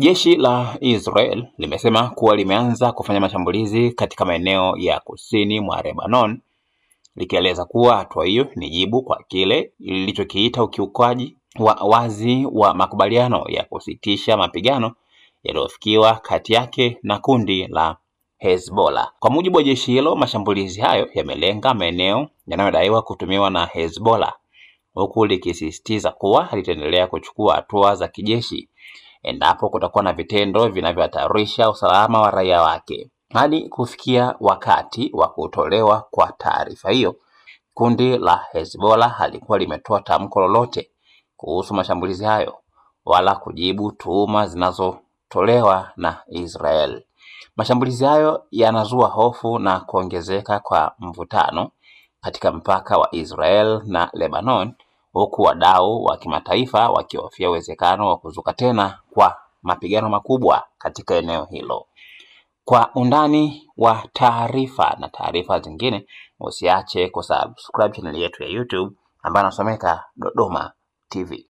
Jeshi la Israel limesema kuwa limeanza kufanya mashambulizi katika maeneo ya kusini mwa Lebanon, likieleza kuwa hatua hiyo ni jibu kwa kile lilichokiita ukiukaji wa wazi wa makubaliano ya kusitisha mapigano yaliyofikiwa kati yake na kundi la Hezbollah. Kwa mujibu wa jeshi hilo, mashambulizi hayo yamelenga maeneo yanayodaiwa kutumiwa na Hezbollah, huku likisisitiza kuwa litaendelea kuchukua hatua za kijeshi endapo kutakuwa na vitendo vinavyohatarisha usalama wa raia wake. Hadi kufikia wakati wa kutolewa kwa taarifa hiyo, kundi la Hezbollah halikuwa limetoa tamko lolote kuhusu mashambulizi hayo wala kujibu tuhuma zinazotolewa na Israel. Mashambulizi hayo yanazua hofu na kuongezeka kwa mvutano katika mpaka wa Israel na Lebanon, huku wadau wa kimataifa wakihofia uwezekano wa kuzuka tena kwa mapigano makubwa katika eneo hilo. Kwa undani wa taarifa na taarifa zingine, usiache kusubscribe channel yetu ya YouTube ambayo inasomeka Dodoma TV.